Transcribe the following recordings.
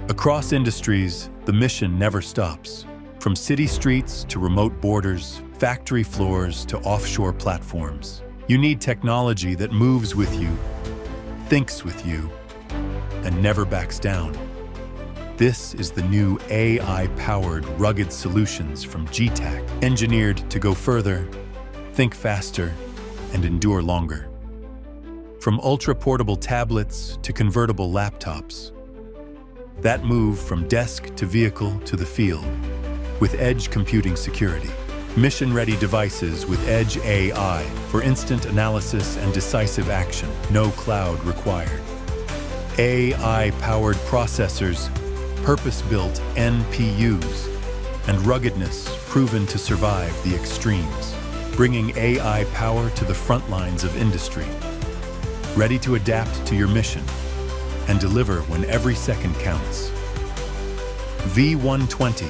Across industries, the mission never stops. From city streets to remote borders, factory floors to offshore platforms. You need technology that moves with you, thinks with you, and never backs down. This is the new AI-powered rugged solutions from Getac, engineered to go further, think faster, and endure longer. From ultra-portable tablets to convertible laptops, that move from desk to vehicle to the field, with edge computing security. Mission-ready devices with Edge AI for instant analysis and decisive action, no cloud required. AI-powered processors, purpose-built NPUs, and ruggedness proven to survive the extremes, bringing AI power to the front lines of industry. Ready to adapt to your mission and deliver when every second counts. V120,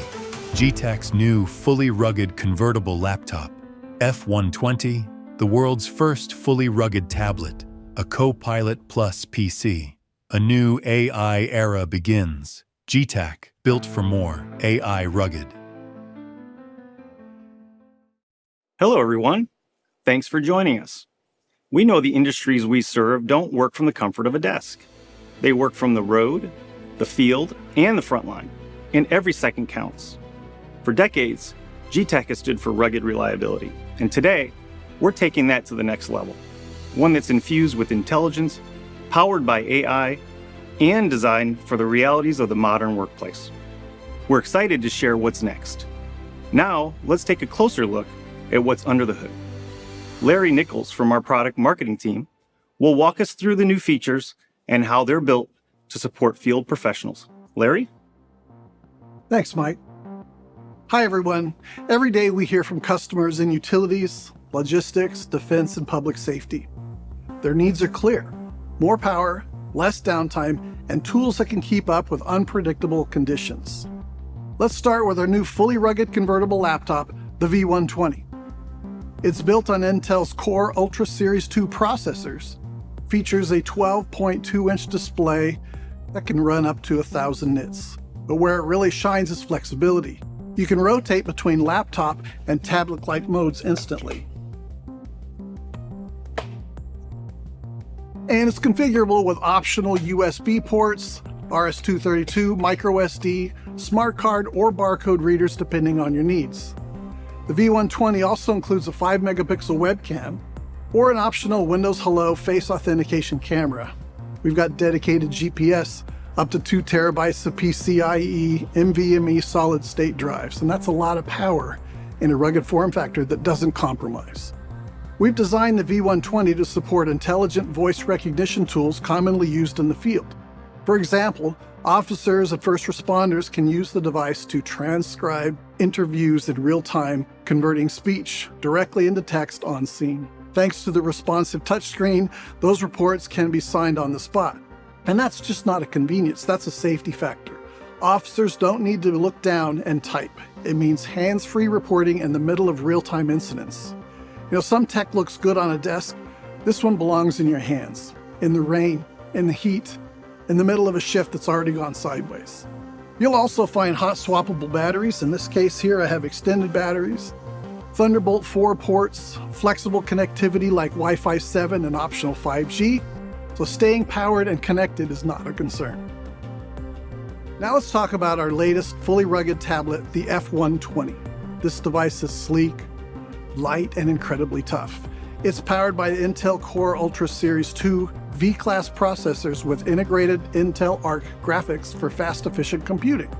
Getac's new fully rugged convertible laptop. F120, the world's first fully rugged tablet, a co-pilot plus PC. A new AI era begins. Getac, built for more, AI rugged. Hello, everyone. Thanks for joining us. We know the industries we serve don't work from the comfort of a desk. They work from the road, the field, and the front line, and every second counts. For decades, Getac has stood for rugged reliability, and today, we're taking that to the next level. One that's infused with intelligence, powered by AI, and designed for the realities of the modern workplace. We're excited to share what's next. Now, let's take a closer look at what's under the hood. Larry Nichols from our product marketing team will walk us through the new features and how they're built to support field professionals. Larry? Thanks, Mike. Hi, everyone. Every day we hear from customers in utilities, logistics, defense, and public safety. Their needs are clear: more power, less downtime, and tools that can keep up with unpredictable conditions. Let's start with our new fully rugged convertible laptop, the V120. It's built on Intel's Core Ultra Series 2 processors, features a 12.2-inch display that can run up to 1,000 nits. But where it really shines is flexibility. You can rotate between laptop and tablet-like modes instantly. And it's configurable with optional USB ports, RS-232, microSD, smart card, or barcode readers depending on your needs. The V120 also includes a 5-megapixel webcam or an optional Windows Hello face authentication camera. We've got dedicated GPS, up to 2 terabytes of PCIe NVMe solid-state drives, and that's a lot of power in a rugged form factor that doesn't compromise. We've designed the V120 to support intelligent voice recognition tools commonly used in the field. For example, officers and first responders can use the device to transcribe interviews in real time, converting speech directly into text on scene. Thanks to the responsive touchscreen, those reports can be signed on the spot. And that's just not a convenience, that's a safety factor. Officers don't need to look down and type. It means hands-free reporting in the middle of real-time incidents. Some tech looks good on a desk. This one belongs in your hands, in the rain, in the heat, in the middle of a shift that's already gone sideways. You'll also find hot swappable batteries. In this case here, I have extended batteries, Thunderbolt 4 ports, flexible connectivity like Wi-Fi 7 and optional 5G, so staying powered and connected is not a concern. Now let's talk about our latest fully rugged tablet, the F120. This device is sleek, light, and incredibly tough. It's powered by the Intel Core Ultra Series 2 V-Class processors with integrated Intel Arc graphics for fast, efficient computing.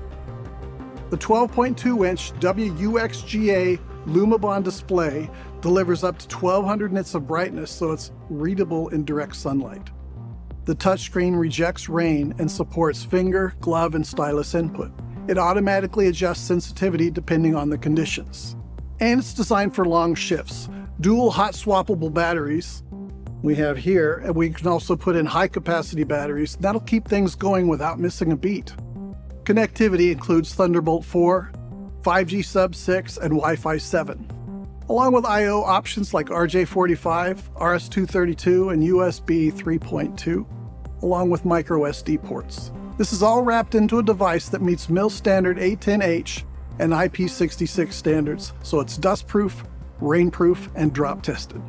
The 12.2-inch WUXGA Lumibond display delivers up to 1,200 nits of brightness, so it's readable in direct sunlight. The touchscreen rejects rain and supports finger, glove, and stylus input. It automatically adjusts sensitivity depending on the conditions. And it's designed for long shifts. Dual hot swappable batteries we have here, and we can also put in high-capacity batteries. That'll keep things going without missing a beat. Connectivity includes Thunderbolt 4, 5G Sub-6, and Wi-Fi 7, along with I/O options like RJ45, RS-232, and USB 3.2, along with microSD ports. This is all wrapped into a device that meets MIL standard A10H and IP66 standards, so it's dustproof, rainproof, and drop tested.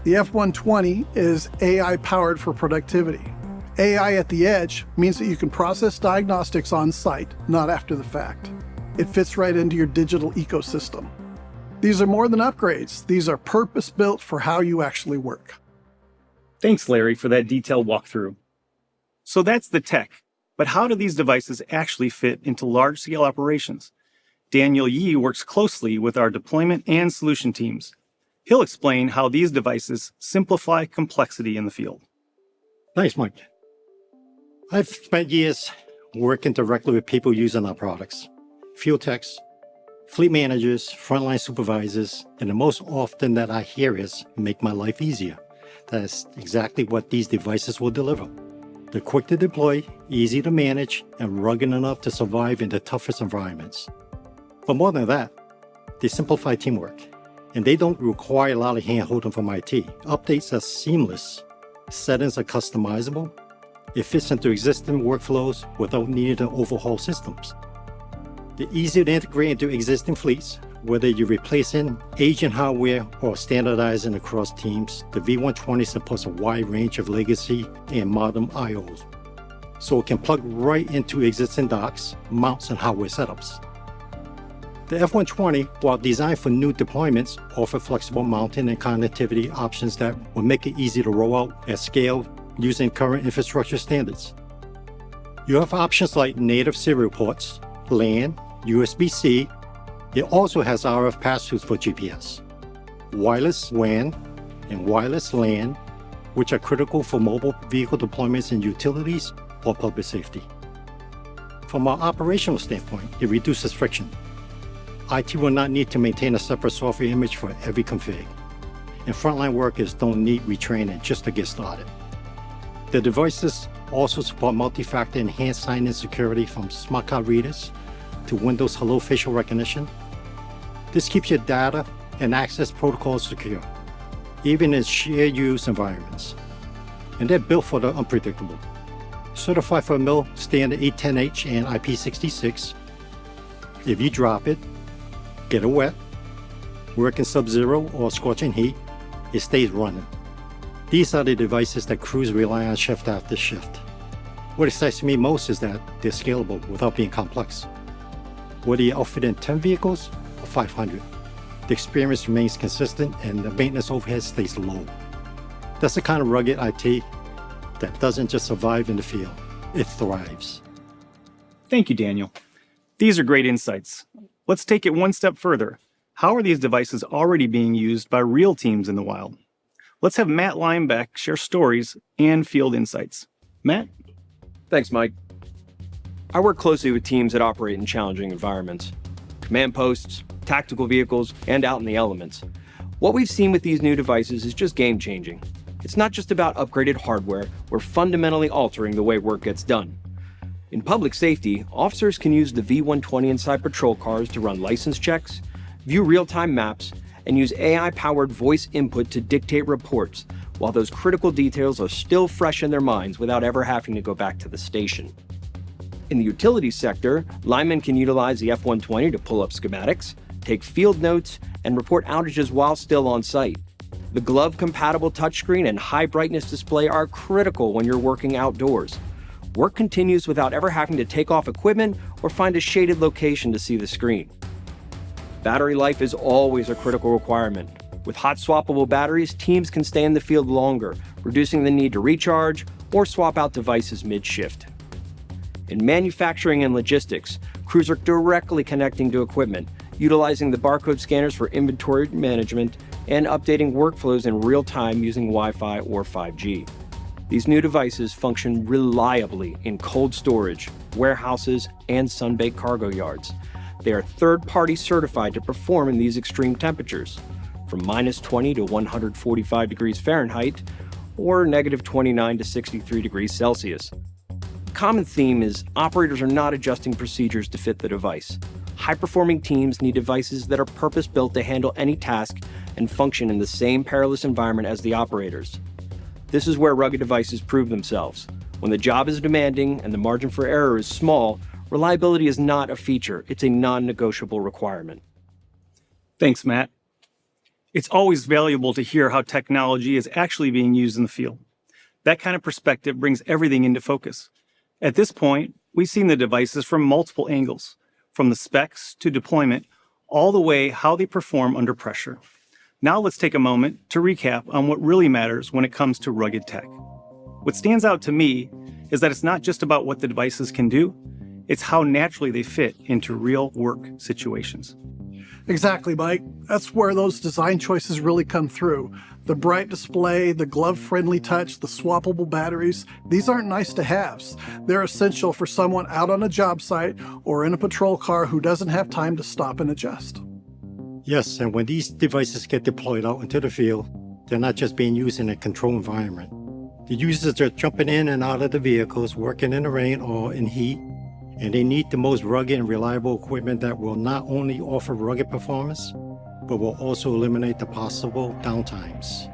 The F120 is AI powered for productivity. AI at the edge means that you can process diagnostics on site, not after the fact. It fits right into your digital ecosystem. These are more than upgrades. These are purpose-built for how you actually work. Thanks, Larry, for that detailed walkthrough. So that's the tech, but how do these devices actually fit into large-scale operations? Daniel Yee works closely with our deployment and solution teams. He'll explain how these devices simplify complexity in the field. Thanks, Mike. I've spent years working directly with people using our products. Field techs, fleet managers, frontline supervisors, and the most often that I hear is, make my life easier. That's exactly what these devices will deliver. They're quick to deploy, easy to manage, and rugged enough to survive in the toughest environments. But more than that, they simplify teamwork, and they don't require a lot of hand-holding from IT. Updates are seamless, settings are customizable, it fits into existing workflows without needing to overhaul systems. They're easy to integrate into existing fleets, whether you're replacing aging hardware or standardizing across teams. The V120 supports a wide range of legacy and modern IOs, so it can plug right into existing docks, mounts, and hardware setups. The F120, while designed for new deployments, offer flexible mounting and connectivity options that will make it easy to roll out at scale using current infrastructure standards. You have options like native serial ports, LAN, USB-C. It also has RF pass-throughs for GPS, wireless WAN, and wireless LAN, which are critical for mobile vehicle deployments in utilities or public safety. From an operational standpoint, it reduces friction. IT will not need to maintain a separate software image for every config, and frontline workers don't need retraining just to get started. The devices also support multi-factor enhanced sign-in security from smart card readers to Windows Hello facial recognition. This keeps your data and access protocols secure, even in shared use environments. And they're built for the unpredictable. Certified for MIL standard A10H and IP66. If you drop it, get it wet, work in sub-zero or scorching heat, it stays running. These are the devices that crews rely on shift after shift. What excites me most is that they're scalable without being complex. Whether you're outfitted in 10 vehicles or 500, the experience remains consistent and the maintenance overhead stays low. That's the kind of rugged IT that doesn't just survive in the field, it thrives. Thank you, Daniel. These are great insights. Let's take it one step further. How are these devices already being used by real teams in the wild? Let's have Matt Linebeck share stories and field insights. Matt? Thanks, Mike. I work closely with teams that operate in challenging environments, command posts, tactical vehicles, and out in the elements. What we've seen with these new devices is just game-changing. It's not just about upgraded hardware, we're fundamentally altering the way work gets done. In public safety, officers can use the V120 inside patrol cars to run license checks, view real-time maps, and use AI-powered voice input to dictate reports, while those critical details are still fresh in their minds without ever having to go back to the station. In the utility sector, linemen can utilize the F120 to pull up schematics, take field notes, and report outages while still on site. The glove-compatible touchscreen and high-brightness display are critical when you're working outdoors. Work continues without ever having to take off equipment or find a shaded location to see the screen. Battery life is always a critical requirement. With hot swappable batteries, teams can stay in the field longer, reducing the need to recharge or swap out devices mid-shift. In manufacturing and logistics, crews are directly connecting to equipment, utilizing the barcode scanners for inventory management and updating workflows in real time using Wi-Fi or 5G. These new devices function reliably in cold storage, warehouses, and sun-baked cargo yards. They are third-party certified to perform in these extreme temperatures, from -20 to 145 degrees Fahrenheit, or -29 to 63 degrees Celsius. The common theme is operators are not adjusting procedures to fit the device. High-performing teams need devices that are purpose-built to handle any task and function in the same perilous environment as the operators. This is where rugged devices prove themselves. When the job is demanding and the margin for error is small, reliability is not a feature, it's a non-negotiable requirement. Thanks, Matt. It's always valuable to hear how technology is actually being used in the field. That kind of perspective brings everything into focus. At this point, we've seen the devices from multiple angles, from the specs to deployment, all the way how they perform under pressure. Now let's take a moment to recap on what really matters when it comes to rugged tech. What stands out to me is that it's not just about what the devices can do, it's how naturally they fit into real work situations. Exactly, Mike. That's where those design choices really come through. The bright display, the glove-friendly touch, the swappable batteries, these aren't nice-to-haves. They're essential for someone out on a job site or in a patrol car who doesn't have time to stop and adjust. Yes, and when these devices get deployed out into the field, they're not just being used in a controlled environment. The users are jumping in and out of the vehicles, working in the rain or in heat, and they need the most rugged and reliable equipment that will not only offer rugged performance, but will also eliminate the possible downtimes.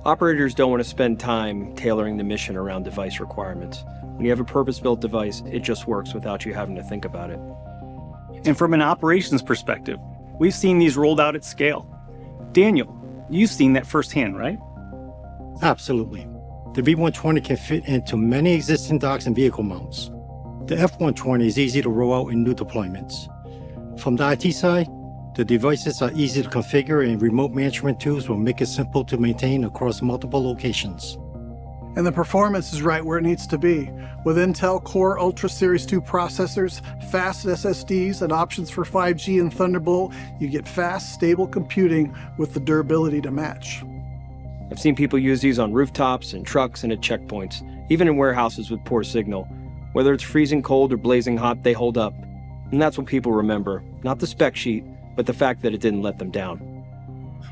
Operators don't want to spend time tailoring the mission around device requirements. When you have a purpose-built device, it just works without you having to think about it. And from an operations perspective, we've seen these rolled out at scale. Daniel, you've seen that firsthand, right? Absolutely. The V120 can fit into many existing docks and vehicle mounts. The F120 is easy to roll out in new deployments. From the IT side, the devices are easy to configure and remote management tools will make it simple to maintain across multiple locations. And the performance is right where it needs to be. With Intel Core Ultra Series 2 processors, fast SSDs, and options for 5G and Thunderbolt, you get fast, stable computing with the durability to match. I've seen people use these on rooftops and trucks and at checkpoints, even in warehouses with poor signal. Whether it's freezing cold or blazing hot, they hold up. And that's what people remember, not the spec sheet, but the fact that it didn't let them down.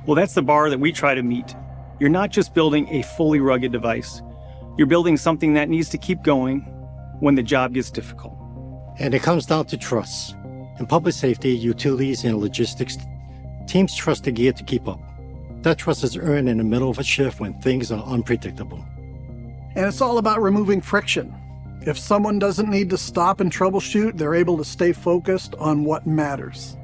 Well, that's the bar that we try to meet. You're not just building a fully rugged device. You're building something that needs to keep going when the job gets difficult. And it comes down to trust. In public safety, utilities, and logistics, teams trust the gear to keep up. That trust is earned in the middle of a shift when things are unpredictable. And it's all about removing friction. If someone doesn't need to stop and troubleshoot, they're able to stay focused on what matters.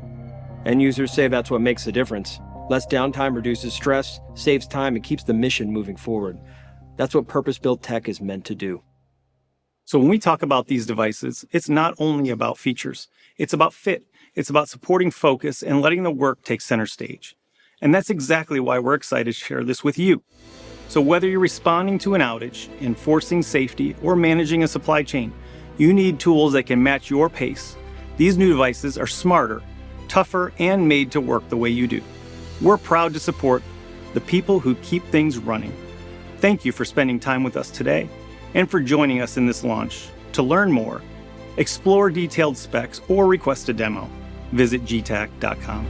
End users say that's what makes the difference. Less downtime reduces stress, saves time, and keeps the mission moving forward. That's what purpose-built tech is meant to do. So when we talk about these devices, it's not only about features. It's about fit. It's about supporting focus and letting the work take center stage. And that's exactly why we're excited to share this with you. So whether you're responding to an outage, enforcing safety, or managing a supply chain, you need tools that can match your pace. These new devices are smarter, tougher, and made to work the way you do. We're proud to support the people who keep things running. Thank you for spending time with us today and for joining us in this launch. To learn more, explore detailed specs, or request a demo, visit Getac.com.